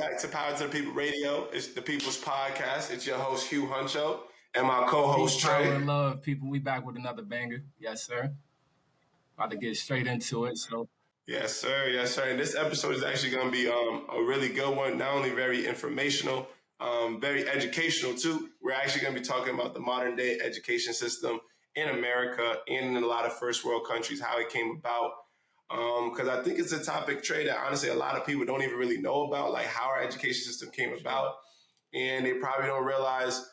back to Power to the People Radio. It's the People's Podcast. It's your host, Huehuncho, and my co-host, Power Trey. and love, people. We back with another banger. Yes, sir. About to get straight into it. So, Yes, sir. Yes, sir. And this episode is actually going to be a really good one. Not only very informational, very educational too. We're actually going to be talking about the modern day education system in America and in a lot of first world countries, how it came about. Because I think it's a topic, Trey, that honestly a lot of people don't even really know about, like how our education system came about. And they probably don't realize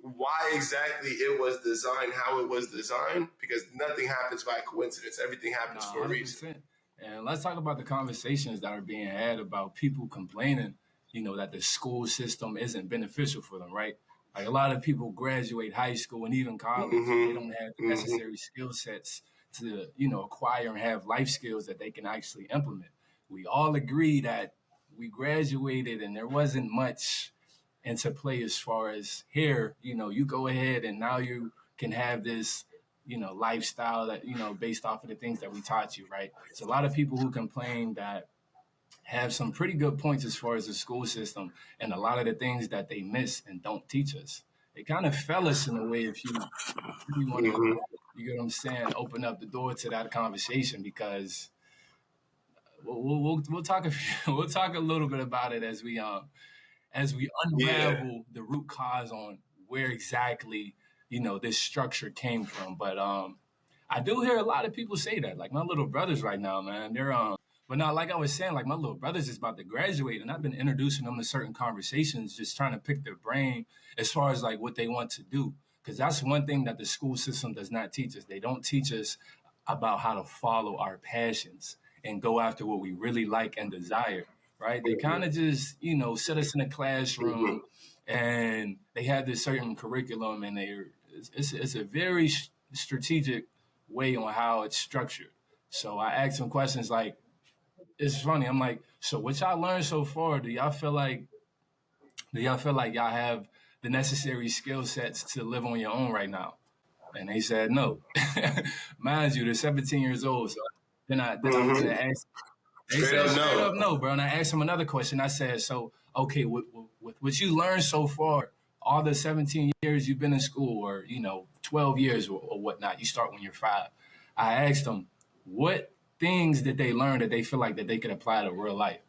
why exactly it was designed, how it was designed, because nothing happens by coincidence. Everything happens for a reason. And let's talk about the conversations that are being had about people complaining, that the school system isn't beneficial for them, right? Like a lot of people graduate high school and even college, and they don't have the necessary skill sets to, acquire and have life skills that they can actually implement. We all agree that we graduated and there wasn't much into play as far as here, you go ahead and now you can have this, lifestyle that, based off of the things that we taught you, right? So a lot of people who complain that have some pretty good points as far as the school system and a lot of the things that they miss and don't teach us. It kind of fell us in a way if you really want to, you get what I'm saying, open up the door to that conversation, because we'll talk we'll talk a little bit about it as we unravel the root cause on where exactly, this structure came from. But I do hear a lot of people say that, like my little brothers right now, man, they're but not like I was saying, like my little brothers is about to graduate, and I've been introducing them to certain conversations, just trying to pick their brain as far as like what they want to do. Because that's one thing that the school system does not teach us. They don't teach us about how to follow our passions and go after what we really like and desire, right? They kind of just, sit us in a classroom and they have this certain curriculum, and it's a very strategic way on how it's structured. So I asked some questions like, it's funny. I'm like, so what y'all learned so far, do y'all feel like y'all have the necessary skill sets to live on your own right now? And they said no. Mind you, they're 17 years old. So then I was gonna ask. They said straight up no, bro. And I asked them another question. I said, so okay, with what you learned so far, all the 17 years you've been in school, or 12 years or whatnot, you start when you're 5. I asked them, what things did they learn that they feel like that they could apply to real life?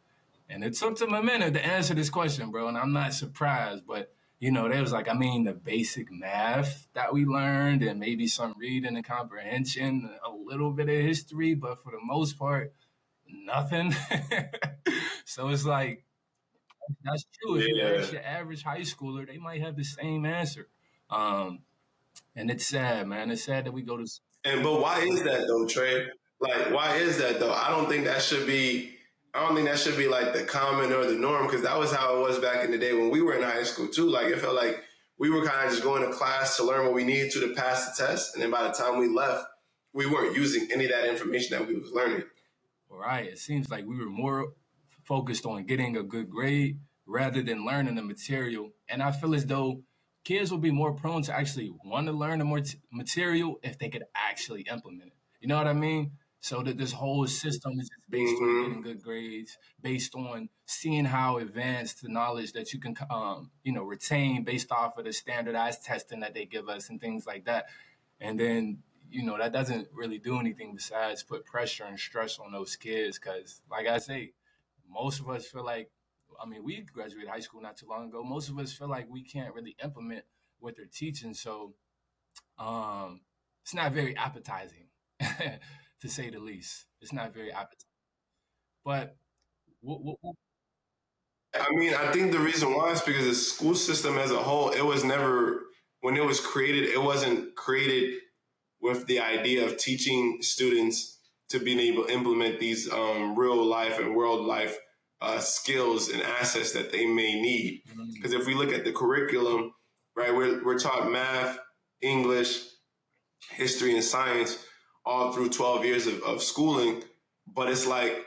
And it took them a minute to answer this question, bro. And I'm not surprised, but they was like, the basic math that we learned, and maybe some reading and comprehension, a little bit of history, but for the most part, nothing. So it's like, that's true. If you ask your average high schooler, they might have the same answer. And it's sad, man. It's sad that we go to. But why is that though, Trey? Like, why is that though? I don't think that should be like the common or the norm, because that was how it was back in the day when we were in high school too. Like, it felt like we were kind of just going to class to learn what we needed to pass the test. And then by the time we left, we weren't using any of that information that we was learning. Right. It seems like we were more focused on getting a good grade rather than learning the material. And I feel as though kids will be more prone to actually want to learn the material if they could actually implement it. You know what I mean? So that this whole system is just based on getting good grades, based on seeing how advanced the knowledge that you can, retain based off of the standardized testing that they give us and things like that. And then, that doesn't really do anything besides put pressure and stress on those kids. Because, like I say, most of us feel like, we graduated high school not too long ago. Most of us feel like we can't really implement what they're teaching. So it's not very appetizing. To say the least. It's not very appetizing. But I think the reason why is because the school system as a whole, it was never, when it was created, it wasn't created with the idea of teaching students to being able to implement these real life and world life skills and assets that they may need. Because if we look at the curriculum, right, we're taught math, English, history, and science all through 12 years of schooling, but it's like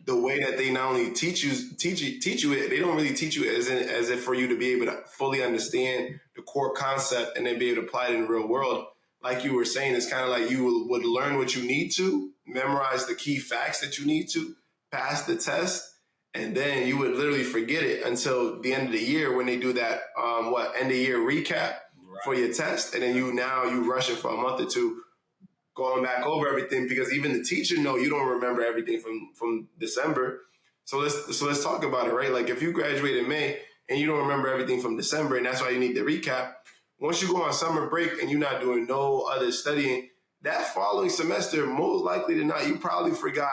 the way that they not only teach you it, they don't really teach you as if for you to be able to fully understand the core concept and then be able to apply it in the real world. Like you were saying, it's kind of like you would learn what you need to, memorize the key facts that you need to, pass the test, And then you would literally forget it until the end of the year when they do that, end of year recap for your test. And then you rush it for a month or two, going back over everything, because even the teacher know you don't remember everything from December. So let's talk about it, right? Like if you graduate in May and you don't remember everything from December, and that's why you need the recap. Once you go on summer break and you're not doing no other studying, that following semester, most likely than not, you probably forgot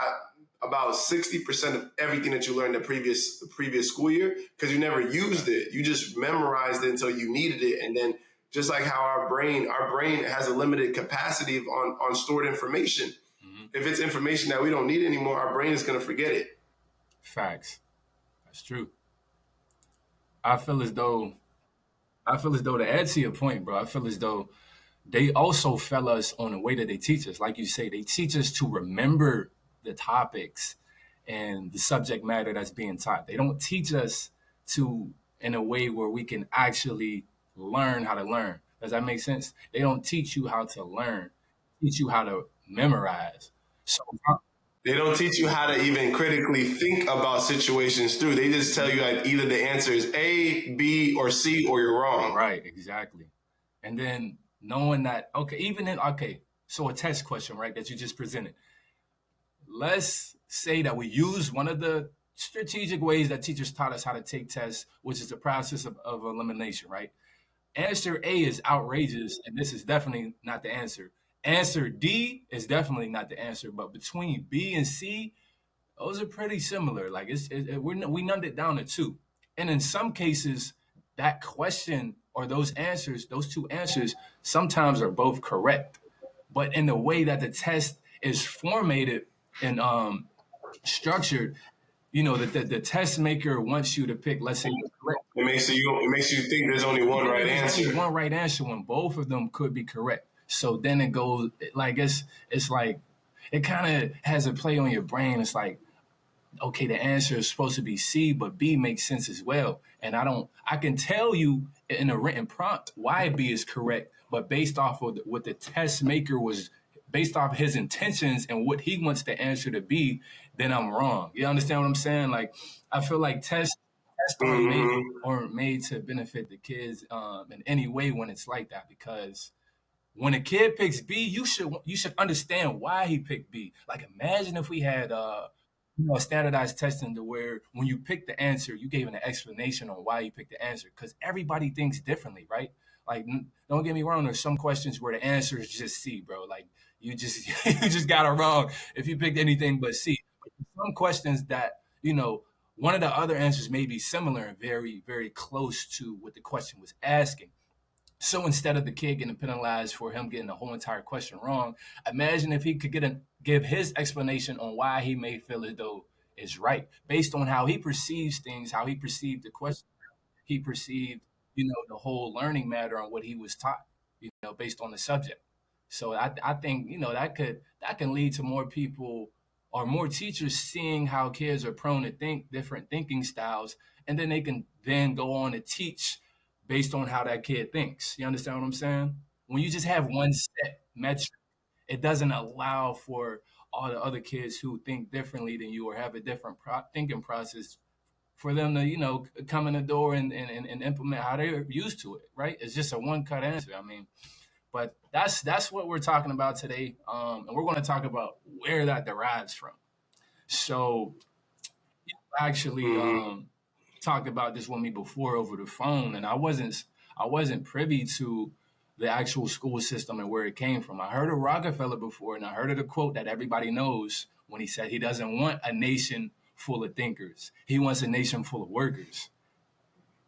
about 60% of everything that you learned the previous school year, because you never used it. You just memorized it until you needed it. And then just like how our brain has a limited capacity on stored information. Mm-hmm. If it's information that we don't need anymore, our brain is going to forget it. Facts. That's true. I feel as though to add to your point, bro, I feel as though they also fail us on the way that they teach us. Like you say, they teach us to remember the topics and the subject matter that's being taught. They don't teach us in a way where we can actually learn how to learn. Does that make sense? They don't teach you how to learn, teach you how to memorize. So they don't teach you how to even critically think about situations through. They just tell you like either the answer is A, B, or C, or you're wrong. Right, exactly. And then knowing that, so a test question, right, that you just presented. Let's say that we use one of the strategic ways that teachers taught us how to take tests, which is the process of elimination, right? Answer A is outrageous, and this is definitely not the answer. Answer D is definitely not the answer, but between B and C, those are pretty similar. Like we numbed it down to 2. And in some cases, that question or those two answers, sometimes are both correct. But in the way that the test is formatted and structured, the test maker wants you to pick, let's say, correct. It makes you think there's only one right answer. Only one right answer when both of them could be correct. So then it goes like it's like it kind of has a play on your brain. It's like, okay, the answer is supposed to be C, but B makes sense as well. And I can tell you in a written prompt why B is correct, but based off of what the test maker was, based off his intentions and what he wants the answer to be, then I'm wrong. You understand what I'm saying? Like, I feel like tests aren't made to benefit the kids in any way when it's like that, because when a kid picks B, you should understand why he picked B. Like, imagine if we had standardized testing to where when you pick the answer, you gave an explanation on why you picked the answer, because everybody thinks differently, right? Like, don't get me wrong, there's some questions where the answer is just C, bro. Like, you just got it wrong if you picked anything but C. Some questions that, one of the other answers may be similar and very, very close to what the question was asking. So instead of the kid getting penalized for him getting the whole entire question wrong, imagine if he could give his explanation on why he may feel as though it's right, based on how he perceives things, how he perceived the question, he perceived, the whole learning matter on what he was taught, based on the subject. So I think, that can lead to more people or more teachers seeing how kids are prone to think different thinking styles, and then they can then go on to teach based on how that kid thinks. You understand what I'm saying? When you just have one set metric, it doesn't allow for all the other kids who think differently than you or have a different thinking process for them to, come in the door and implement how they're used to it, right? It's just a one-cut answer. I mean, but that's what we're talking about today. And we're going to talk about where that derives from. So actually talked about this with me before over the phone, and I wasn't privy to the actual school system and where it came from. I heard of Rockefeller before, and I heard of the quote that everybody knows when he said he doesn't want a nation full of thinkers. He wants a nation full of workers.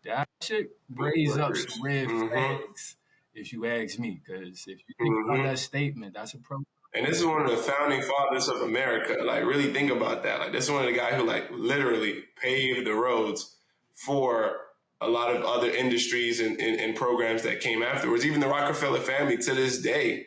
That should raise up some red flags, if you ask me, because if you think about that statement, that's a problem. And this is one of the founding fathers of America. Like, really think about that. Like, this is one of the guys who, like, literally paved the roads for a lot of other industries and programs that came afterwards. Even the Rockefeller family, to this day,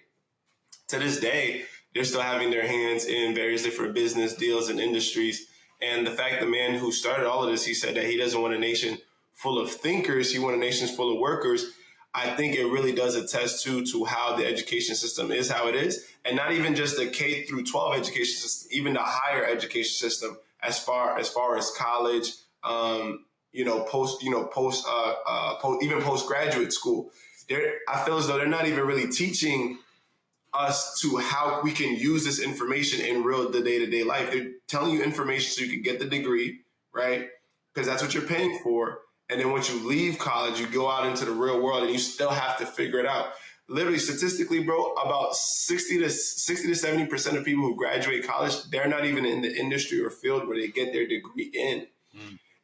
they're still having their hands in various different business deals and industries. And the fact the man who started all of this, he said that he doesn't want a nation full of thinkers. He wants a nation full of workers. I think it really does attest to how the education system is how it is. And not even just the K through 12 education system, even the higher education system as far as college, even postgraduate school. I feel as though they're not even really teaching us to how we can use this information in the day-to-day life. They're telling you information so you can get the degree, right? Because that's what you're paying for. And then once you leave college, you go out into the real world and you still have to figure it out. Literally, statistically, bro, about 60 to 70% of people who graduate college, they're not even in the industry or field where they get their degree in.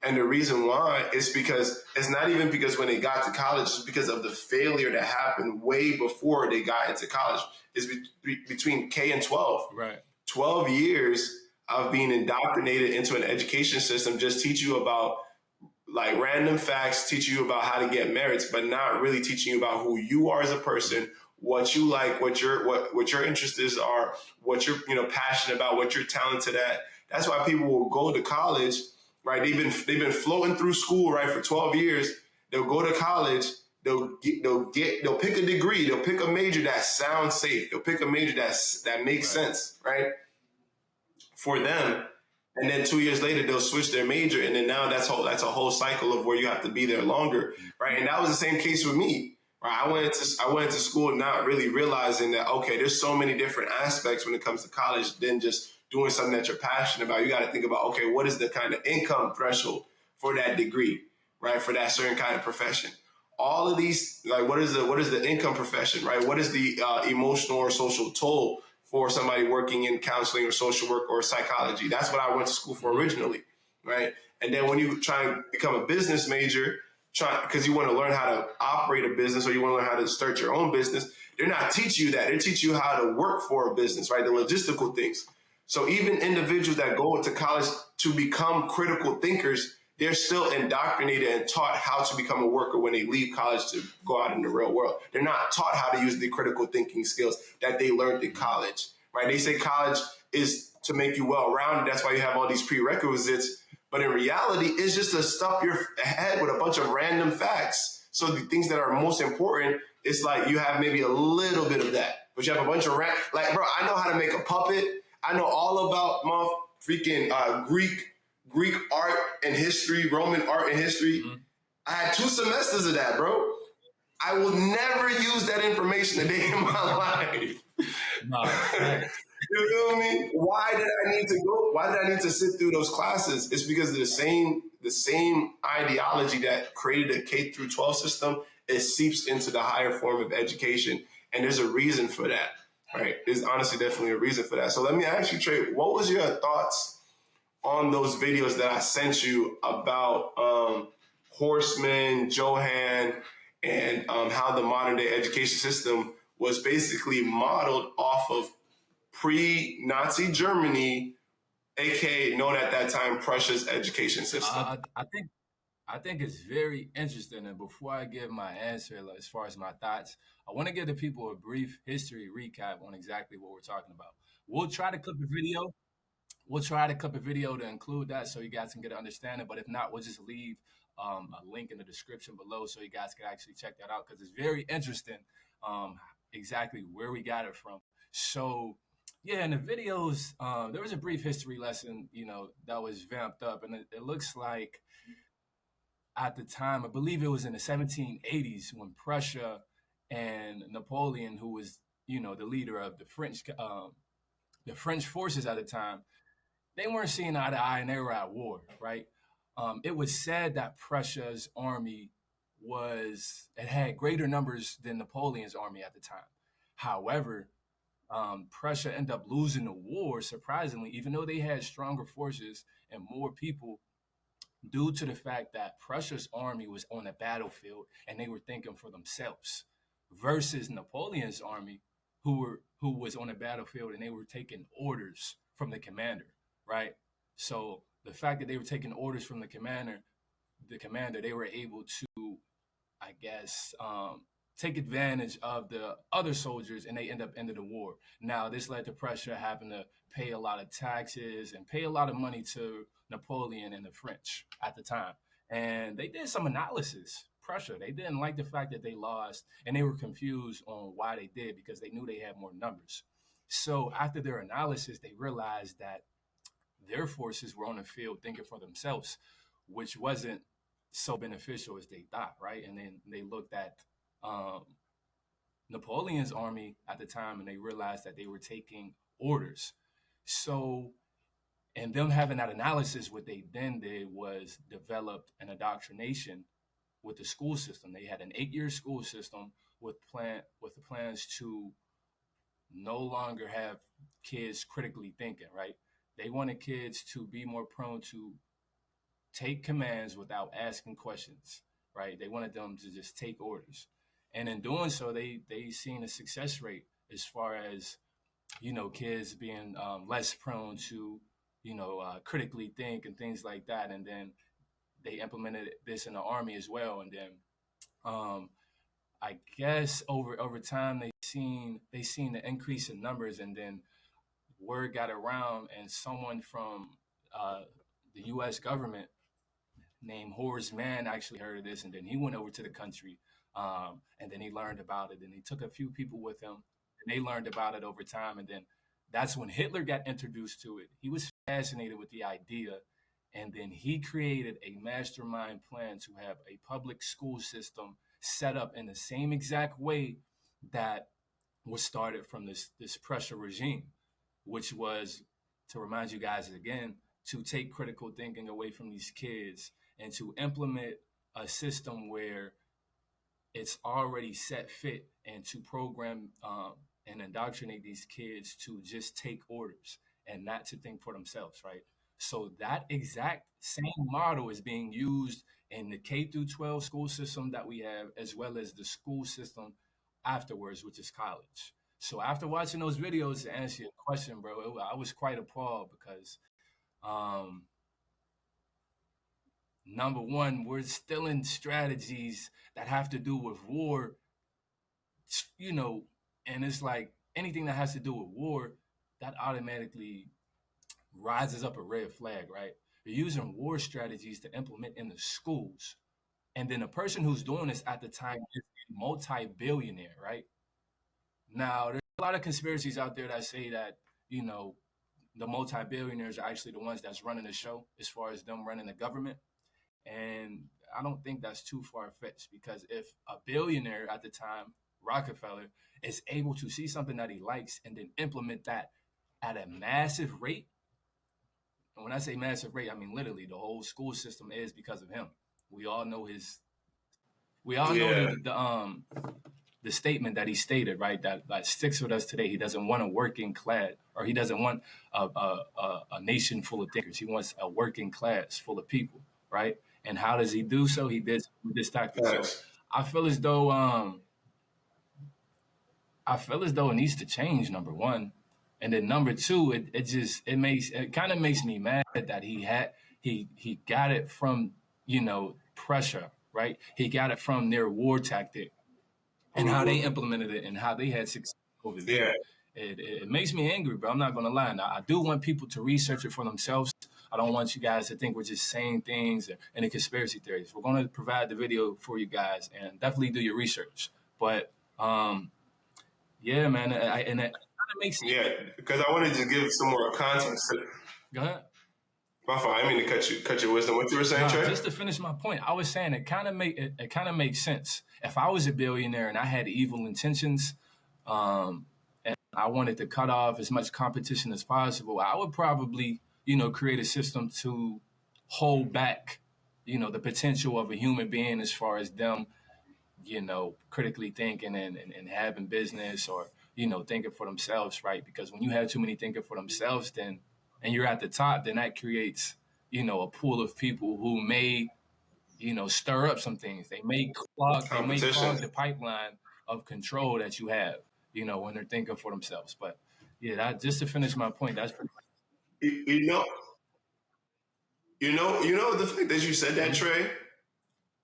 And the reason why is because it's not even because when they got to college, it's because of the failure that happened way before they got into college. It's between K and 12. Right. 12 years of being indoctrinated into an education system just teach you about like random facts, teach you about how to get merits, but not really teaching you about who you are as a person, what you like, what your interests are, what you're passionate about, what you're talented at. That's why people will go to college, right? They've been floating through school, right, for 12 years. They'll go to college. They'll pick a degree. They'll pick a major that sounds safe. They'll pick a major that makes sense, right, for them. And then 2 years later, they'll switch their major, and then now that's a whole cycle of where you have to be there longer, right? And that was the same case with me, right? I went to school not really realizing that there's so many different aspects when it comes to college than just doing something that you're passionate about. You got to think about what is the kind of income threshold for that degree, right? For that certain kind of profession. All of these, like, what is the income profession, right? What is the emotional or social toll for somebody working in counseling or social work or psychology? That's what I went to school for originally, right? And then when you try and become a business major, because you want to learn how to operate a business or you want to learn how to start your own business, they're not teaching you that. They teach you how to work for a business, right? The logistical things. So even individuals that go into college to become critical thinkers, they're still indoctrinated and taught how to become a worker when they leave college to go out in the real world. They're not taught how to use the critical thinking skills that they learned in college, right? They say college is to make you well-rounded. That's why you have all these prerequisites. But in reality, it's just to stuff your head with a bunch of random facts. So the things that are most important, it's like you have maybe a little bit of that. But you have a bunch of like, bro, I know how to make a puppet. I know all about freaking Greek art and history, Roman art and history. Mm-hmm. I had 2 semesters of that, bro. I will never use that information a day in my life. No, you feel me? Why did I need to sit through those classes? It's because of the same ideology that created a K through 12 system. It seeps into the higher form of education. And there's a reason for that, right? There's honestly definitely a reason for that. So let me ask you, Trey, what was your thoughts on those videos that I sent you about Horseman, Johan, and how the modern day education system was basically modeled off of pre-Nazi Germany, aka known at that time Prussia's education system? I think it's very interesting. And before I give my answer, like, as far as my thoughts, I want to give the people a brief history recap on exactly what we're talking about. We'll try to clip a video. We'll try to clip a video to include that so you guys can get an understanding. But if not, we'll just leave a link in the description below so you guys can actually check that out because it's very interesting exactly where we got it from. So, yeah, in the videos, there was a brief history lesson, that was vamped up. And it looks like at the time, I believe it was in the 1780s when Prussia and Napoleon, who was, the leader of the French forces at the time, they weren't seeing eye to eye and they were at war, right? It was said that Prussia's army had greater numbers than Napoleon's army at the time. However, Prussia ended up losing the war, surprisingly, even though they had stronger forces and more people, due to the fact that Prussia's army was on the battlefield and they were thinking for themselves versus Napoleon's army who was on the battlefield and they were taking orders from the commander, right? So the fact that they were taking orders from the commander, they were able to, I guess, take advantage of the other soldiers and they end up ending the war. Now, this led to Prussia having to pay a lot of taxes and pay a lot of money to Napoleon and the French at the time. And they did some analysis. Prussia, they didn't like the fact that they lost and they were confused on why they did because they knew they had more numbers. So after their analysis, they realized that their forces were on the field thinking for themselves, which wasn't so beneficial as they thought, right? And then they looked at um, Napoleon's army at the time, and they realized that they were taking orders. So, and them having that analysis, what they then did was developed an indoctrination with the school system. They had an 8-year school system with the plans to no longer have kids critically thinking, right? They wanted kids to be more prone to take commands without asking questions, right? They wanted them to just take orders. And in doing so, they seen a success rate as far as, kids being less prone to, critically think and things like that. And then they implemented this in the army as well. And then um, I guess over time they seen the increase in numbers, and then word got around, and someone from uh, the U.S. government named Horace Mann actually heard of this, and then he went over to the country, and then he learned about it, and he took a few people with him, and they learned about it over time, and then that's when Hitler got introduced to it. He was fascinated with the idea, and then he created a mastermind plan to have a public school system set up in the same exact way that was started from this pressure regime, which was, to remind you guys again, to take critical thinking away from these kids and to implement a system where it's already set fit, and to program and indoctrinate these kids to just take orders and not to think for themselves, right? So that exact same model is being used in the K through 12 school system that we have, as well as the school system afterwards, which is college. So after watching those videos, to answer your question, bro, I was quite appalled because um, number one, we're still in strategies that have to do with war, you know, and it's like anything that has to do with war, that automatically rises up a red flag, right? You're using war strategies to implement in the schools. And then the person who's doing this at the time is a multi-billionaire, right? Now, there's a lot of conspiracies out there that say that, the multi-billionaires are actually the ones that's running the show as far as them running the government. And I don't think that's too far-fetched, because if a billionaire at the time, Rockefeller, is able to see something that he likes and then implement that at a massive rate, and when I say massive rate, I mean literally the whole school system is because of him. We all know Yeah. the statement that he stated, right? That sticks with us today. He doesn't want a working class, or he doesn't want a nation full of thinkers. He wants a working class full of people, right? And how does he do so? He did with this tactic. So Facts. I feel as though it needs to change. Number one, and then number two, it kind of makes me mad that he got it from pressure, right? He got it from their war tactic and how they implemented it and how they had success over Yeah. there. It makes me angry, bro. I'm not gonna lie. Now, I do want people to research it for themselves. I don't want you guys to think we're just saying things and the conspiracy theories. We're gonna provide the video for you guys, and definitely do your research. But yeah, man, and it kind of makes Yeah, because I wanted to give some more context. Go ahead. My fault. I didn't mean to cut your wisdom. What you were saying, Trey? Just to finish my point, I was saying it kind of makes sense. If I was a billionaire and I had evil intentions, and I wanted to cut off as much competition as possible, I would probably, create a system to hold back, the potential of a human being as far as them, critically thinking and having business, or, thinking for themselves, right? Because when you have too many thinking for themselves, then, and you're at the top, then that creates, a pool of people who may, stir up some things. They may clog the pipeline of control that you have, when they're thinking for themselves. But yeah, just to finish my point, that's pretty much. The fact that you said that, Trey,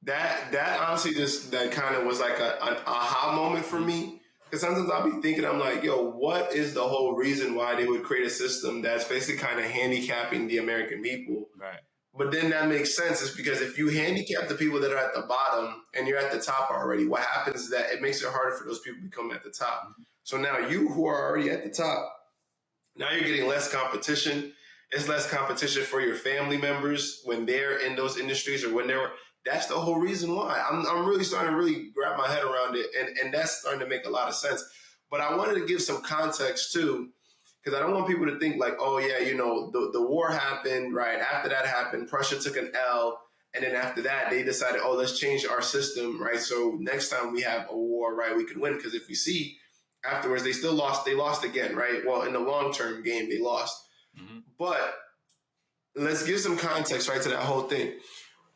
that honestly that kind of was like an aha moment for me. Because sometimes I'll be thinking, I'm like, yo, what is the whole reason why they would create a system that's basically kind of handicapping the American people? Right. But then that makes sense. It's because if you handicap the people that are at the bottom and you're at the top already, what happens is that it makes it harder for those people to become at the top. So now you who are already at the top, now you're getting less competition. It's less competition for your family members when they're in those industries or when they're. That's the whole reason why. I'm really starting to really grab my head around it, and that's starting to make a lot of sense. But I wanted to give some context too, because I don't want people to think like, oh yeah, the war happened, right? After that happened, Prussia took an L, and then after that, they decided, oh, let's change our system, right? So next time we have a war, right, we can win. Because if we see afterwards, they still lost. They lost again, right? Well, in the long-term game, they lost. Mm-hmm. But let's give some context, right, to that whole thing.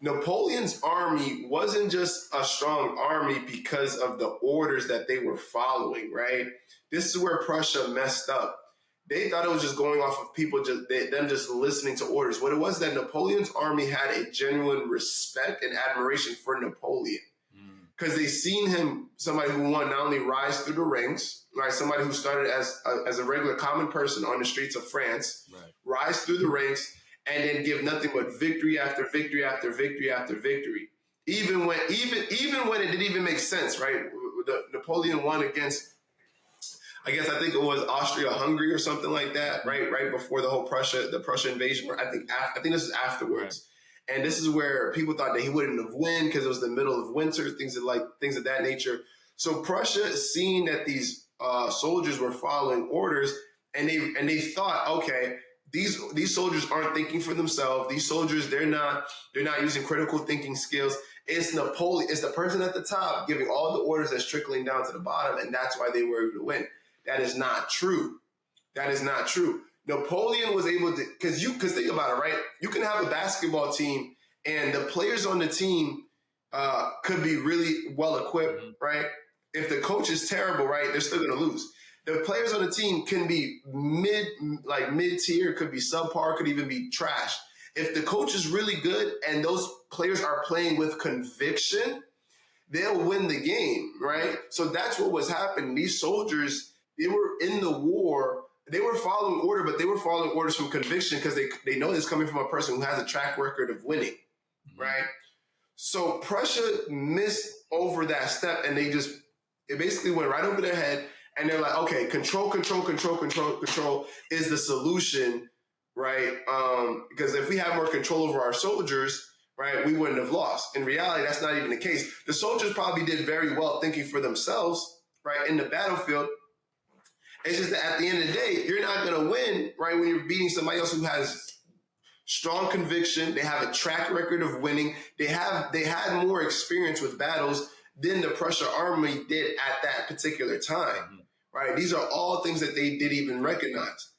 Napoleon's army wasn't just a strong army because of the orders that they were following, right? This is where Prussia messed up. They thought it was just going off of people, them just listening to orders. What it was that Napoleon's army had a genuine respect and admiration for Napoleon. Because they seen him, somebody who wanted not only rise through the ranks, right? Somebody who started as a regular common person on the streets of France, right. Rise through the ranks, and then give nothing but victory after victory after victory after victory. Even when it didn't even make sense, right? Napoleon won against, I think it was Austria-Hungary or something like that, right? Right before the whole Prussia invasion. I think this is afterwards. Right. And this is where people thought that he wouldn't have won because it was the middle of winter, things of that nature. So Prussia, seeing that these soldiers were following orders, and they thought, okay, these soldiers aren't thinking for themselves. These soldiers, they're not using critical thinking skills. It's Napoleon. It's the person at the top giving all the orders that's trickling down to the bottom, and that's why they were able to win. That is not true. That is not true. Napoleon was able to, because think about it, right? You can have a basketball team, and the players on the team could be really well equipped, right? If the coach is terrible, right, they're still going to lose. The players on the team can be mid-tier, could be subpar, could even be trash. If the coach is really good and those players are playing with conviction, they'll win the game, right? So that's what was happening. These soldiers, they were in the war. They were following order, but they were following orders from conviction because they know it's coming from a person who has a track record of winning, right? So Prussia missed over that step, and it basically went right over their head. And they're like, okay, control is the solution, right? Because if we had more control over our soldiers, right, we wouldn't have lost. In reality, that's not even the case. The soldiers probably did very well thinking for themselves, right, in the battlefield. It's just that at the end of the day, you're not going to win, right, when you're beating somebody else who has strong conviction. They have a track record of winning. They had more experience with battles than the Prussian army did at that particular time. Right? These are all things that they didn't even recognize.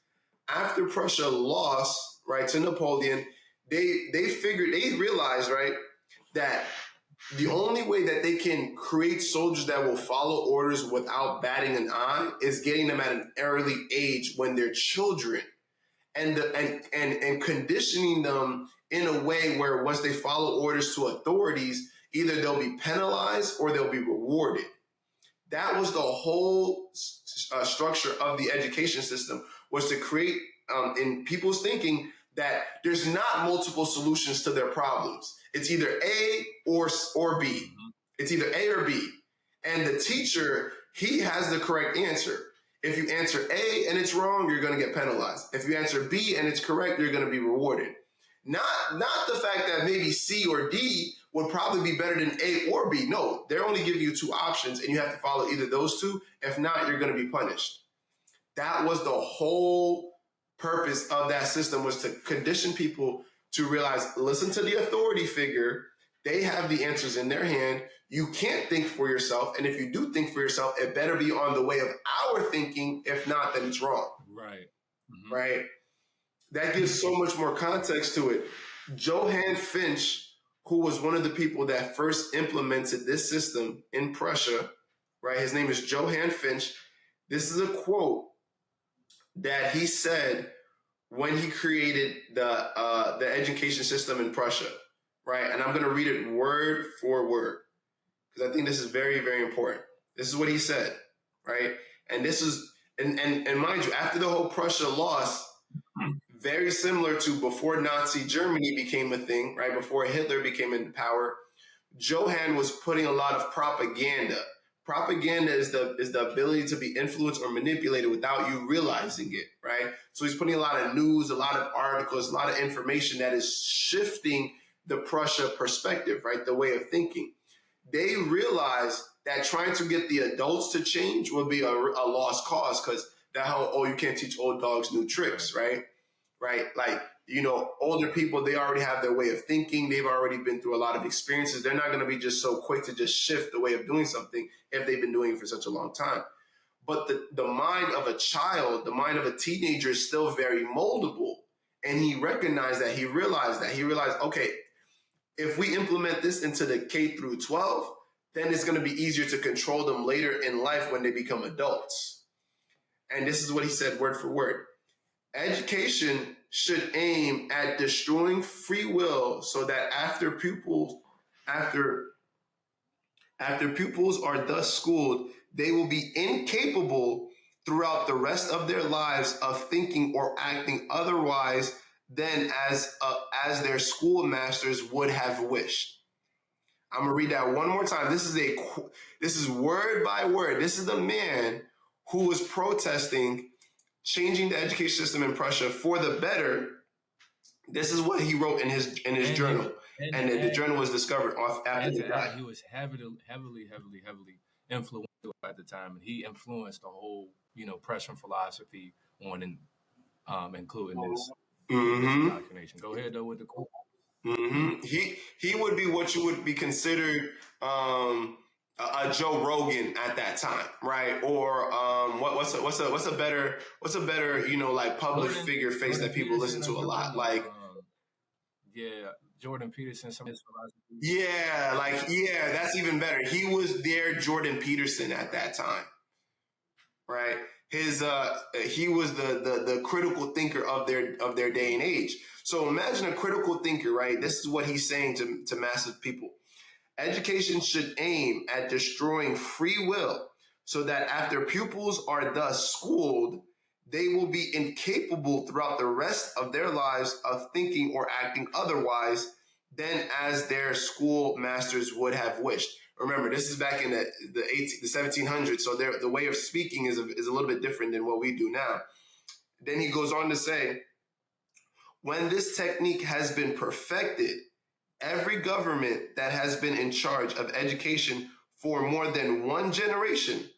After Prussia lost, right, to Napoleon, they realized, right, that the only way that they can create soldiers that will follow orders without batting an eye is getting them at an early age when they're children, and conditioning them in a way where once they follow orders to authorities, either they'll be penalized or they'll be rewarded. That was the whole structure of the education system, was to create in people's thinking that there's not multiple solutions to their problems. It's either A or B. It's either A or B. And the teacher, he has the correct answer. If you answer A and it's wrong, you're going to get penalized. If you answer B and it's correct, you're going to be rewarded. Not the fact that maybe C or D would probably be better than A or B. No, they're only giving you two options, and you have to follow either those two. If not, you're going to be punished. That was the whole purpose of that system, was to condition people to realize, listen to the authority figure. They have the answers in their hand. You can't think for yourself. And if you do think for yourself, it better be on the way of our thinking. If not, then it's wrong. Right. Mm-hmm. Right. That gives so much more context to it. Johann Finch, who was one of the people that first implemented this system in Prussia, right? His name is Johann Finch. This is a quote that he said when he created the education system in Prussia, right? And I'm going to read it word for word because I think this is very, very important. This is what he said, right? And this is, and mind you, after the whole Prussia loss, very similar to before Nazi Germany became a thing, right? Before Hitler became in power, Johann was putting a lot of propaganda propaganda is the ability to be influenced or manipulated without you realizing it, right? So he's putting a lot of news, a lot of articles, a lot of information that is shifting the Prussia perspective, right? The way of thinking. They realize that trying to get the adults to change will be a lost cause, because that whole, oh, you can't teach old dogs new tricks, right? Right? Like, you know, older people, they already have their way of thinking. They've already been through a lot of experiences. They're not going to be just so quick to just shift the way of doing something if they've been doing it for such a long time. But the mind of a child, the mind of a teenager is still very moldable. And he recognized that, he realized, okay, if we implement this into the K through 12, then it's going to be easier to control them later in life when they become adults. And this is what he said word for word. Education should aim at destroying free will so that after pupils are thus schooled, they will be incapable throughout the rest of their lives of thinking or acting otherwise than as their schoolmasters would have wished. I'm gonna read that one more time. This is word by word. This is the man who was protesting changing the education system in Prussia for the better. This is what he wrote in his journal, and the journal was discovered after he died. He was heavily influential at the time, and he influenced the whole, Prussian philosophy on including this indoctrination. Go ahead though with the quote. Mm-hmm. He would be what you would be considered a Joe Rogan at that time, right? Or what's a better like public figure face that people listen to a lot, like Jordan Peterson. Some of his philosophy. Yeah, that's even better. He was their Jordan Peterson at that time, right? He was the critical thinker of their day and age. So imagine a critical thinker, right? This is what he's saying to massive people. Education should aim at destroying free will so that after pupils are thus schooled, they will be incapable throughout the rest of their lives of thinking or acting otherwise than as their schoolmasters would have wished. Remember, this is back in the 1700s, so the way of speaking is a little bit different than what we do now. Then he goes on to say, when this technique has been perfected, every government that has been in charge of education for more than one generation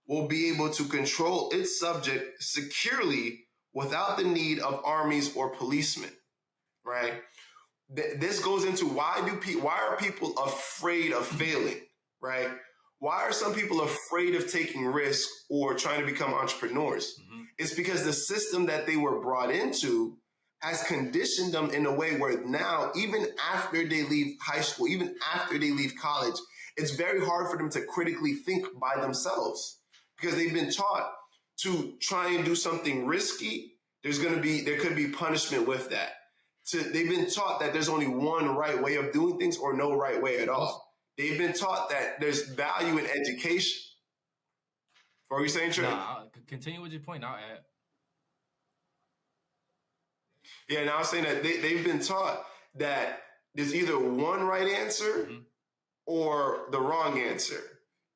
will be able to control its subject securely without the need of armies or policemen, right? This goes into why are people afraid of failing, right? Why are some people afraid of taking risks or trying to become entrepreneurs? Mm-hmm. It's because the system that they were brought into has conditioned them in a way where now, even after they leave high school, even after they leave college, it's very hard for them to critically think by themselves because they've been taught to try and do something risky. There could be punishment with that. They've been taught that there's only one right way of doing things or no right way at all. They've been taught that there's value in education. What were you saying, Trey? Continue with your point. I'll add. Yeah, and I was saying that they've been taught that there's either one right answer or the wrong answer.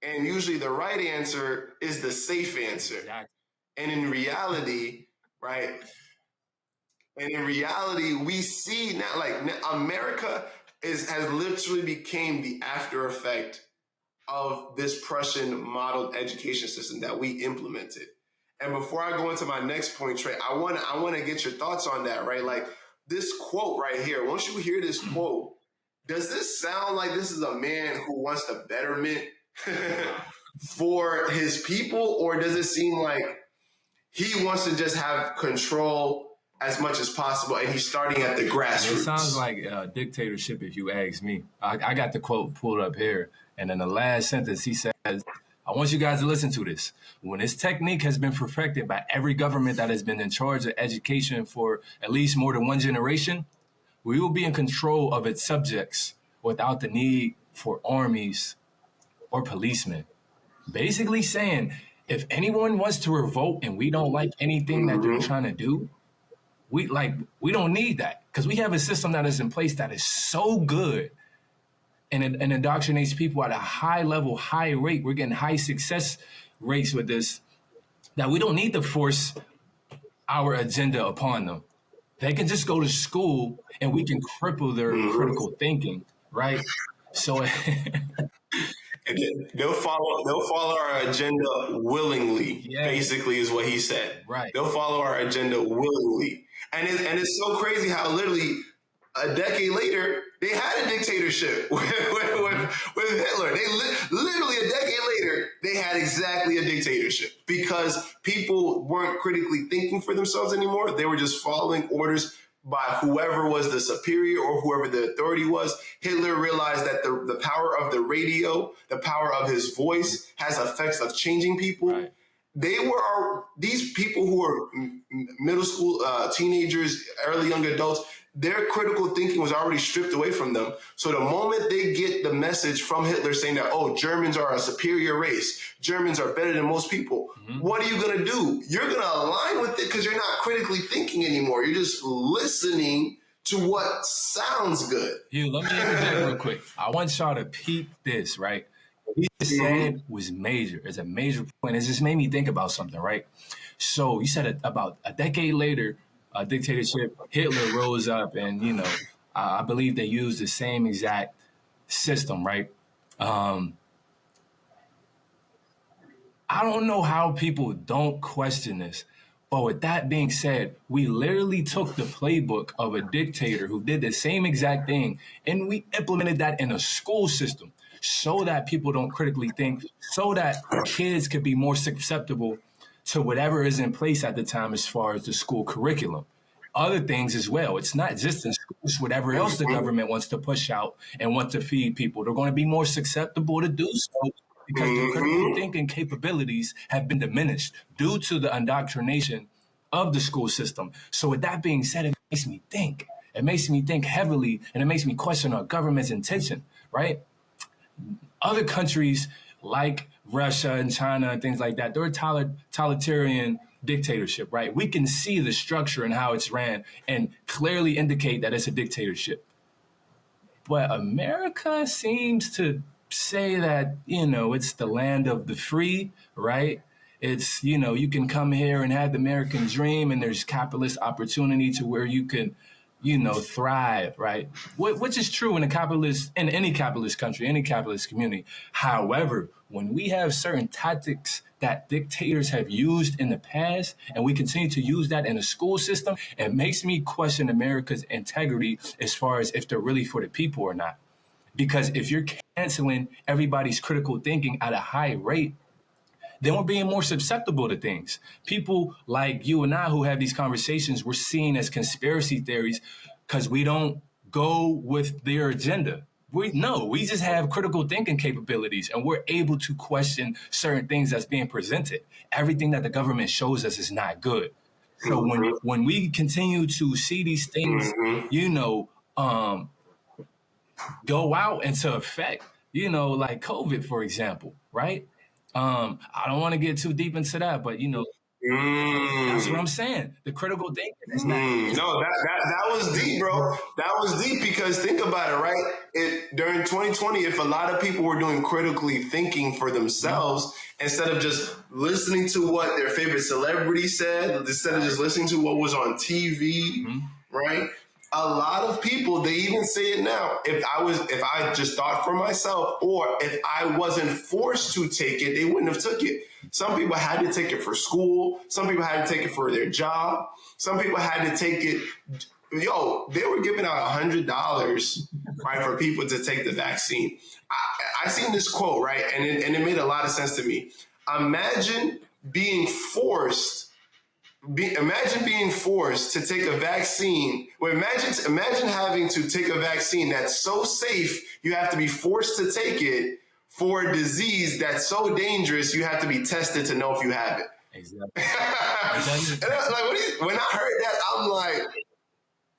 And usually the right answer is the safe answer. Exactly. And in reality, right? And in reality, we see now, like America has literally became the after effect of this Prussian modeled education system that we implemented. And before I go into my next point, Trey, I want to get your thoughts on that, right? Like this quote right here. Once you hear this quote, does this sound like this is a man who wants the betterment for his people, or does it seem like he wants to just have control as much as possible, and he's starting at the grassroots? It sounds like a dictatorship, if you ask me. I got the quote pulled up here, and in the last sentence, he says, I want you guys to listen to this. When this technique has been perfected by every government that has been in charge of education for at least more than one generation, we will be in control of its subjects without the need for armies or policemen. Basically saying, if anyone wants to revolt and we don't like anything that they're trying to do, we don't need that, because we have a system that is in place that is so good and indoctrinates people at a high level, high rate. We're getting high success rates with this, that we don't need to force our agenda upon them. They can just go to school and we can cripple their critical thinking, right? So And they'll follow our agenda willingly. yeah, Basically, is what he said. right. They'll follow our agenda willingly, and it's so crazy how literally a decade later they had a dictatorship with Hitler. Literally a decade later they had exactly a dictatorship because people weren't critically thinking for themselves anymore. They were just following orders by whoever was the superior or whoever the authority was. Hitler realized that the power of the radio, the power of his voice has effects of changing people. Right. These people who are middle school teenagers, early young adults, their critical thinking was already stripped away from them. So the moment they get the message from Hitler saying that, oh, Germans are a superior race, Germans are better than most people, what are you going to do? You're going to align with it because you're not critically thinking anymore. You're just listening to what sounds good. Hugh, let me interject real quick. I want y'all to peep this, right? What he just said was major. It's a major point. It just made me think about something, right? So you said about a decade later, a dictatorship, Hitler rose up, and I believe they used the same exact system, right? I don't know how people don't question this. But with that being said, we literally took the playbook of a dictator who did the same exact thing, and we implemented that in a school system so that people don't critically think, so that kids could be more susceptible to whatever is in place at the time as far as the school curriculum. Other things as well. It's not just in schools, whatever else the government wants to push out and want to feed people. They're going to be more susceptible to do so because their critical thinking capabilities have been diminished due to the indoctrination of the school system. So with that being said, it makes me think. It makes me think heavily, and it makes me question our government's intention, right? Other countries like Russia and China and things like that, they're a totalitarian dictatorship, right? We can see the structure and how it's ran and clearly indicate that it's a dictatorship. But America seems to say that, it's the land of the free, right? It's, you can come here and have the American dream, and there's capitalist opportunity to where you can, thrive, right? Which is true in any capitalist country, any capitalist community. However, when we have certain tactics that dictators have used in the past, and we continue to use that in the school system, it makes me question America's integrity as far as if they're really for the people or not. Because if you're canceling everybody's critical thinking at a high rate, then we're being more susceptible to things. People like you and I who have these conversations, we're seen as conspiracy theories because we don't go with their agenda. We just have critical thinking capabilities, and we're able to question certain things that's being presented. Everything that the government shows us is not good. So when we continue to see these things, go out into effect, like COVID, for example, right? I don't want to get too deep into that, but that's what I'm saying. The critical thinking is not. No, that was deep, bro. That was deep because think about it, right? During 2020, if a lot of people were doing critically thinking for themselves instead of just listening to what their favorite celebrity said, instead of just listening to what was on TV, right? A lot of people, they even say it now. If I just thought for myself, or if I wasn't forced to take it, they wouldn't have took it. Some people had to take it for school. Some people had to take it for their job. Some people had to take it. They were giving out $100, right, for people to take the vaccine. I seen this quote, right, and it made a lot of sense to me. Imagine being forced to take a vaccine. Well, imagine having to take a vaccine that's so safe you have to be forced to take it for a disease that's so dangerous you have to be tested to know if you have it. Exactly. And I was like, when I heard that, I'm like.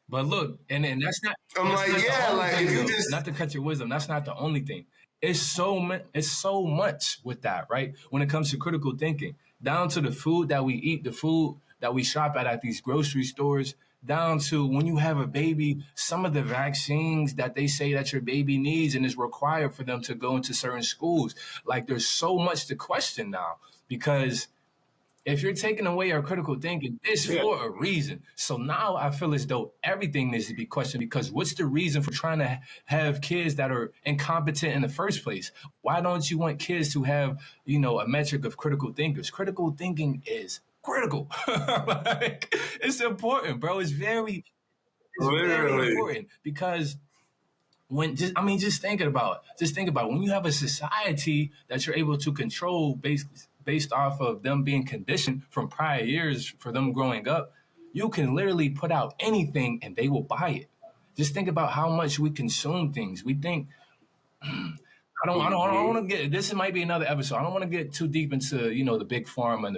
But look, and that's not. I'm that's like, not yeah, like thing, if you though. just Not to cut your wisdom, that's not the only thing. It's so much with that, right? When it comes to critical thinking, down to the food that we eat, the food that we shop at these grocery stores, down to when you have a baby, some of the vaccines that they say that your baby needs and is required for them to go into certain schools. Like there's so much to question now because if you're taking away our critical thinking, it's for a reason. So now I feel as though everything needs to be questioned because what's the reason for trying to have kids that are incompetent in the first place? Why don't you want kids to have, a metric of critical thinkers? Critical thinking is critical. Like, it's important, bro. It's very important because just think about when you have a society that you're able to control based off of them being conditioned from prior years for them growing up, you can literally put out anything and they will buy it. Just think about how much we consume things. We think I don't want to get. This might be another episode. I don't want to get too deep into the big pharma and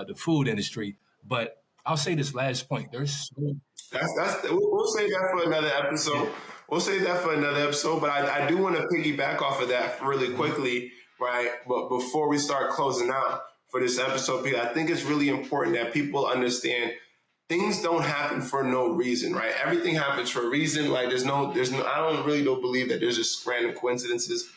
the food industry. But I'll say this last point. There's we'll save that for another episode. Yeah. We'll save that for another episode. But I do want to piggyback off of that really quickly, right? But before we start closing out for this episode, because I think it's really important that people understand things don't happen for no reason, right? Everything happens for a reason. Like there's no. I don't believe that there's just random coincidences,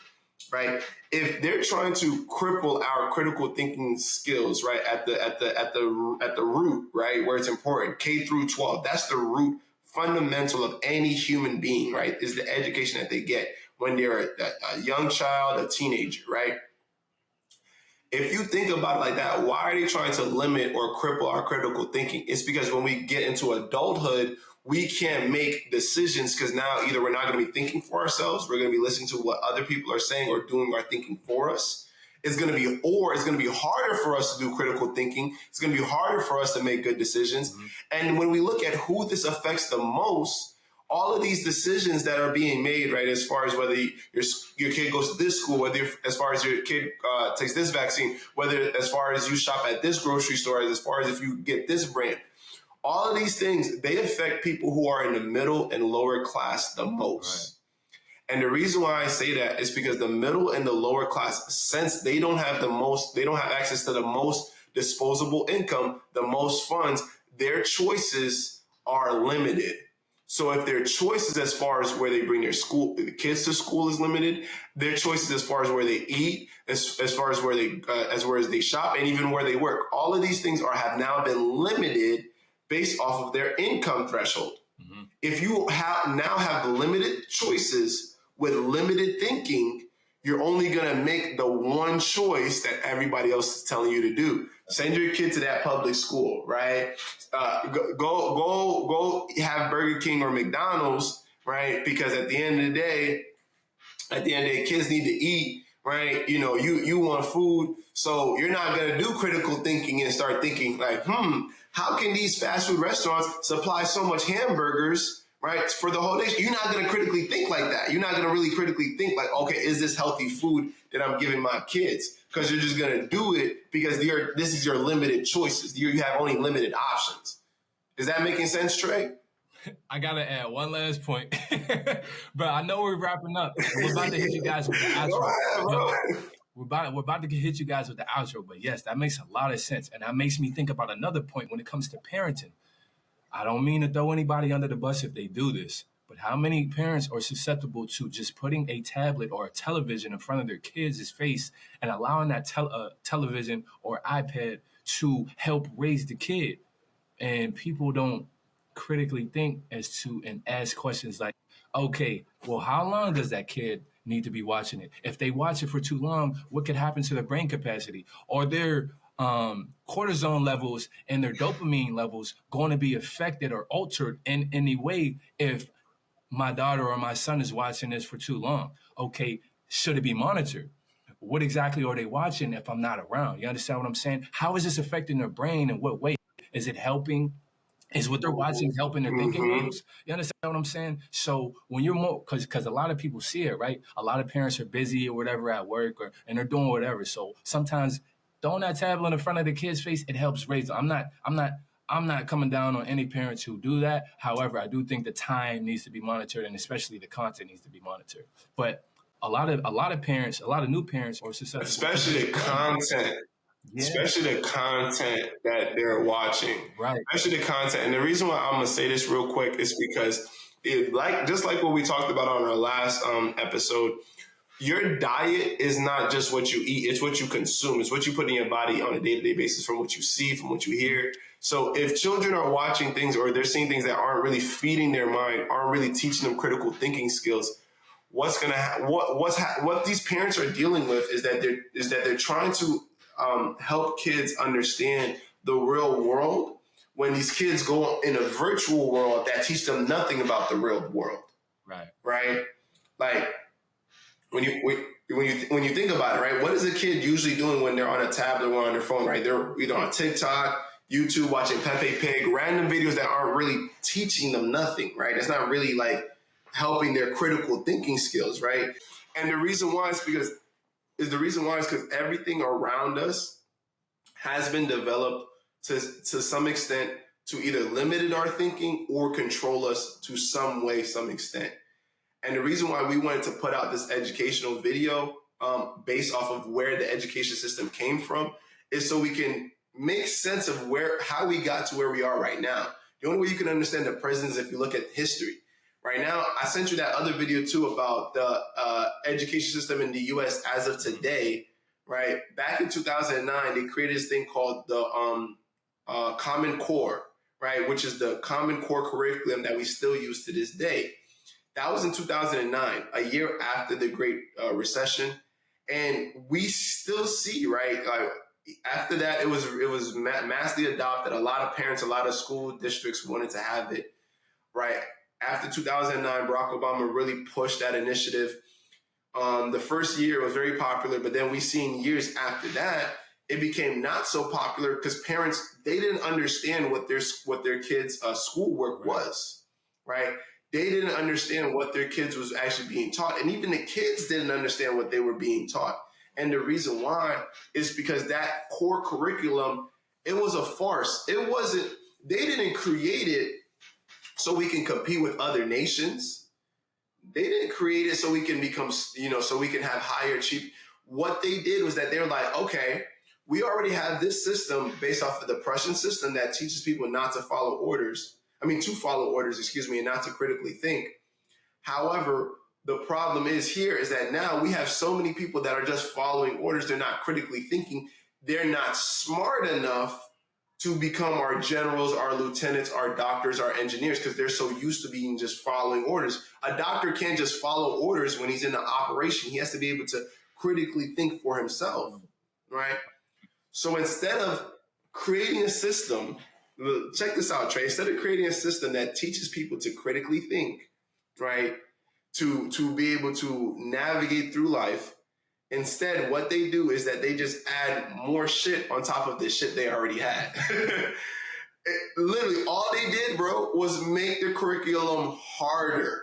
right? If they're trying to cripple our critical thinking skills, right, at the root, right, where it's important, K through 12, that's the root fundamental of any human being, right, is the education that they get when they're a young child, a teenager, right? If you think about it like that, why are they trying to limit or cripple our critical thinking? It's because when we get into adulthood, we can't make decisions because now either we're not going to be thinking for ourselves, we're going to be listening to what other people are saying or doing our thinking for us. It's going to be harder for us to do critical thinking. It's going to be harder for us to make good decisions. Mm-hmm. And when we look at who this affects the most, all of these decisions that are being made, right, as far as whether your kid goes to this school, whether as far as your kid takes this vaccine, whether as far as you shop at this grocery store, as far as if you get this brand, all of these things, they affect people who are in the middle and lower class the most. Right. And the reason why I say that is because the middle and the lower class, since they don't have access to the most disposable income, the most funds, their choices are limited. So if their choices as far as where they bring the kids to school is limited, their choices as far as where they eat, as far as where they shop, and even where they work, all of these things have now been limited based off of their income threshold. Mm-hmm. If you now have limited choices with limited thinking, you're only going to make the one choice that everybody else is telling you to do. Send your kid to that public school, right? Go have Burger King or McDonald's, right? Because at the end of the day, kids need to eat, right? You want food, so you're not going to do critical thinking and start thinking like, how can these fast food restaurants supply so much hamburgers, right, for the whole nation? You're not going to critically think like that. You're not going to really critically think like, okay, is this healthy food that I'm giving my kids? Because you're just going to do it because this is your limited choices. You have only limited options. Is that making sense, Trey? I got to add one last point. But I know we're wrapping up. We're about to hit you guys with the outro. We're about to hit you guys with the outro. But yes, that makes a lot of sense. And that makes me think about another point when it comes to parenting. I don't mean to throw anybody under the bus if they do this, but how many parents are susceptible to just putting a tablet or a television in front of their kids' face and allowing that television or iPad to help raise the kid? And people don't critically think and ask questions like, okay, well, how long does that kid need to be watching it? If they watch it for too long, what could happen to their brain capacity? Or their cortisone levels and their dopamine levels going to be affected or altered in any way if my daughter or my son is watching this for too long? Okay, should it be monitored? What exactly are they watching if I'm not around? You understand what I'm saying? How is this affecting their brain? In what way? Is it helping? Is what they're watching helping their thinking models? You understand what I'm saying? So when you're more, because a lot of people see it, right? A lot of parents are busy or whatever at work and they're doing whatever. So sometimes throwing that tablet in front of the kid's face, it helps raise them. I'm not coming down on any parents who do that. However, I do think the time needs to be monitored, and especially the content needs to be monitored. But a lot of parents, a lot of new parents are susceptible, especially the content. Yeah. especially the content that they're watching, Right. especially the content. And the reason why I'm gonna say this real quick is because just like what we talked about on our last episode, your diet is not just what you eat, it's what you consume. It's what you put in your body on a day-to-day basis from what you see, from what you hear. So if children are watching things or they're seeing things that aren't really feeding their mind, aren't really teaching them critical thinking skills, what these parents are dealing with is that they're trying to help kids understand the real world when these kids go in a virtual world that teach them nothing about the real world. Right. Right? Like when you think about it, right? What is a kid usually doing when they're on a tablet or on their phone, right? They're either on TikTok, YouTube, watching Pepe Pig, random videos that aren't really teaching them nothing, right? It's not really like helping their critical thinking skills, right? And the reason why is because everything around us has been developed to some extent to either limit our thinking or control us to some way, some extent. And the reason why we wanted to put out this educational video based off of where the education system came from is so we can make sense of how we got to where we are right now. The only way you can understand the present is if you look at history. Right now, I sent you that other video too about the education system in the U.S. as of today. Right back in 2009, they created this thing called the Common Core, right, which is the Common Core curriculum that we still use to this day. That was in 2009, a year after the Great Recession, and we still see, right, like after that, it was massively adopted. A lot of parents, a lot of school districts wanted to have it, right? After 2009, Barack Obama really pushed that initiative. The first year it was very popular, but then we seen years after that, it became not so popular because parents, they didn't understand what their kids' schoolwork was, right? They didn't understand what their kids was actually being taught. And even the kids didn't understand what they were being taught. And the reason why is because that core curriculum, it was a farce. They didn't create it so we can compete with other nations. They didn't create it so we can become, so we can have higher cheap. What they did was that they were like, okay, we already have this system based off of the Prussian system that teaches people not to follow orders. To follow orders, and not to critically think. However, the problem is that now we have so many people that are just following orders. They're not critically thinking. They're not smart enough to become our generals, our lieutenants, our doctors, our engineers, because they're so used to being just following orders. A doctor can't just follow orders when he's in an operation. He has to be able to critically think for himself, right? So instead of creating a system, check this out, Trey. Instead of creating a system that teaches people to critically think, right, to be able to navigate through life, instead, what they do is that they just add more shit on top of the shit they already had. Literally, all they did, bro, was make the curriculum harder.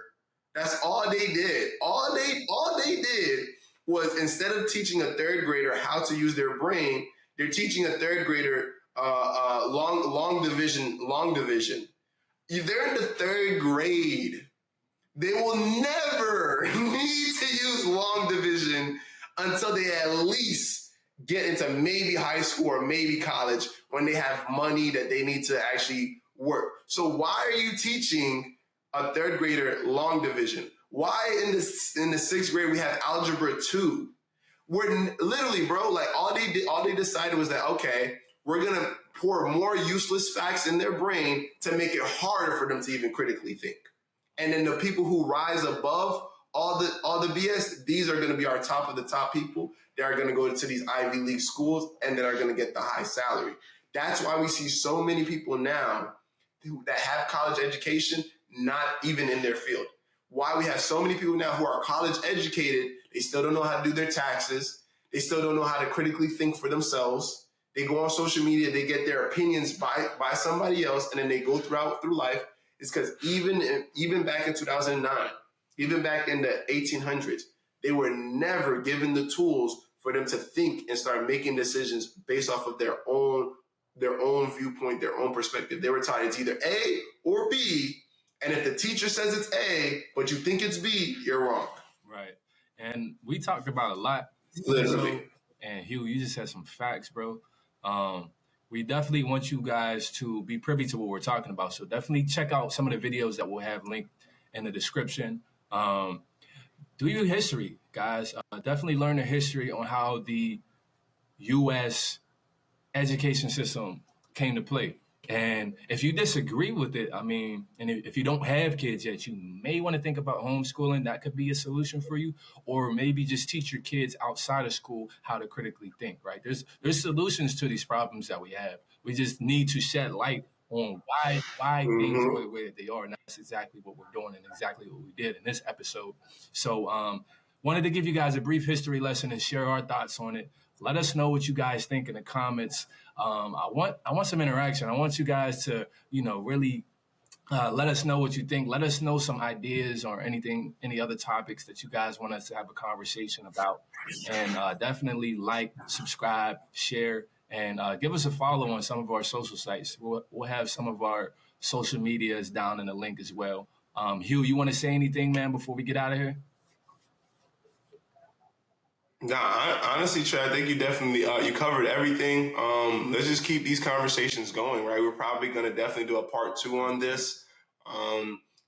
That's all they did. All they did was, instead of teaching a third grader how to use their brain, they're teaching a third grader long division. They're in the third grade. They will never need to use long division until they at least get into maybe high school or maybe college, when they have money that they need to actually work. So why are you teaching a third grader long division? Why in the sixth grade we have algebra 2? We're literally, bro, like all they decided was that, okay, we're gonna pour more useless facts in their brain to make it harder for them to even critically think. And then the people who rise above all the BS, these are going to be our top of the top people. They are going to go to these Ivy League schools and that are going to get the high salary. That's why we see so many people now that have college education not even in their field. Why we have so many people now who are college educated, they still don't know how to do their taxes. They still don't know how to critically think for themselves. They go on social media, they get their opinions by somebody else, and then they go through life. It's because even back in 2009, even back in the 1800s, they were never given the tools for them to think and start making decisions based off of their own viewpoint, their own perspective. They were taught it's either A or B, and if the teacher says it's A, but you think it's B, you're wrong. Right. And we talked about a lot. Literally. And Hugh, you just said some facts, bro. We definitely want you guys to be privy to what we're talking about. So definitely check out some of the videos that we'll have linked in the description. Do your history, guys. Definitely learn the history on how the U.S. education system came to play. And if you disagree with it, I mean, and if you don't have kids yet, you may want to think about homeschooling. That could be a solution for you, or maybe just teach your kids outside of school how to critically think. Right? There's solutions to these problems that we have. We just need to shed light on why things are Mm-hmm. the way that they are, and that's exactly what we're doing and exactly what we did in this episode. So, wanted to give you guys a brief history lesson and share our thoughts on it. Let us know what you guys think in the comments. I want some interaction. I want you guys to, really let us know what you think. Let us know some ideas or any other topics that you guys want us to have a conversation about. And definitely like, subscribe, share, and give us a follow on some of our social sites. We'll have some of our social medias down in the link as well. Hugh, you want to say anything, man, before we get out of here? Nah, honestly, Trey, I think you definitely you covered everything. Let's just keep these conversations going, right? We're probably going to definitely do a part 2 on this,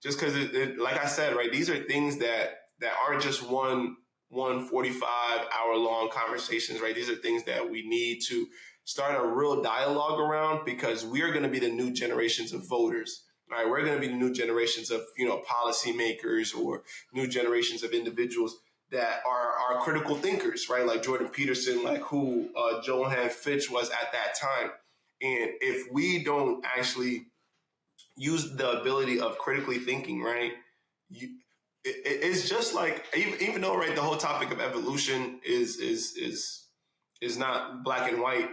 just because, like I said, right, these are things that aren't just one 45-hour long conversations, right? These are things that we need to start a real dialogue around because we are going to be the new generations of voters. Right, we're going to be the new generations of policymakers or new generations of individuals that are critical thinkers, right? Like Jordan Peterson, like who Johann Fitch was at that time. And if we don't actually use the ability of critically thinking, right, it's just like even though right the whole topic of evolution is not black and white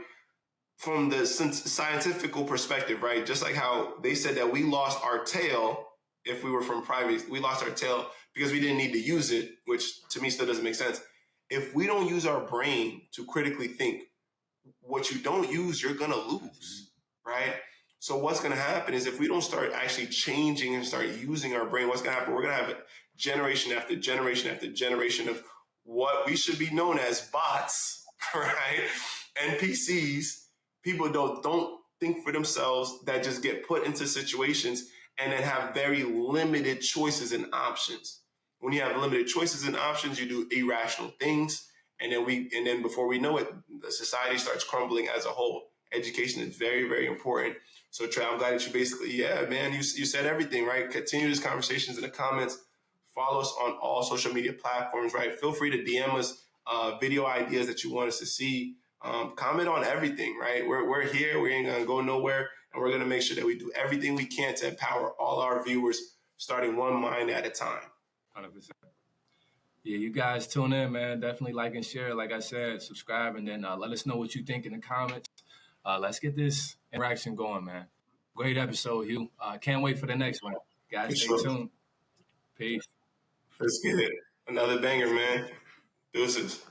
from the scientific perspective, right? Just like how they said that we lost our tail if we were from primates, we lost our tail because we didn't need to use it, which to me still doesn't make sense. If we don't use our brain to critically think, what you don't use, you're going to lose, right? So what's going to happen is if we don't start actually changing and start using our brain, what's going to happen? We're going to have generation after generation after generation of what we should be known as bots, right? NPCs, people don't think for themselves, that just get put into situations and then have very limited choices and options. When you have limited choices and options, you do irrational things. And then before we know it, the society starts crumbling as a whole. Education is very, very important. So Trey, I'm glad that you basically, yeah, man, you said everything, right? Continue these conversations in the comments. Follow us on all social media platforms, right? Feel free to DM us video ideas that you want us to see. Comment on everything, right? We're here. We ain't gonna go nowhere. And we're going to make sure that we do everything we can to empower all our viewers, starting one mind at a time. 100%. Yeah, you guys tune in, man. Definitely like and share. Like I said, subscribe, and then let us know what you think in the comments. Let's get this interaction going, man. Great episode, Hugh. Can't wait for the next one. Guys, For stay sure. tuned. Peace. Let's get it. Another banger, man. Deuces.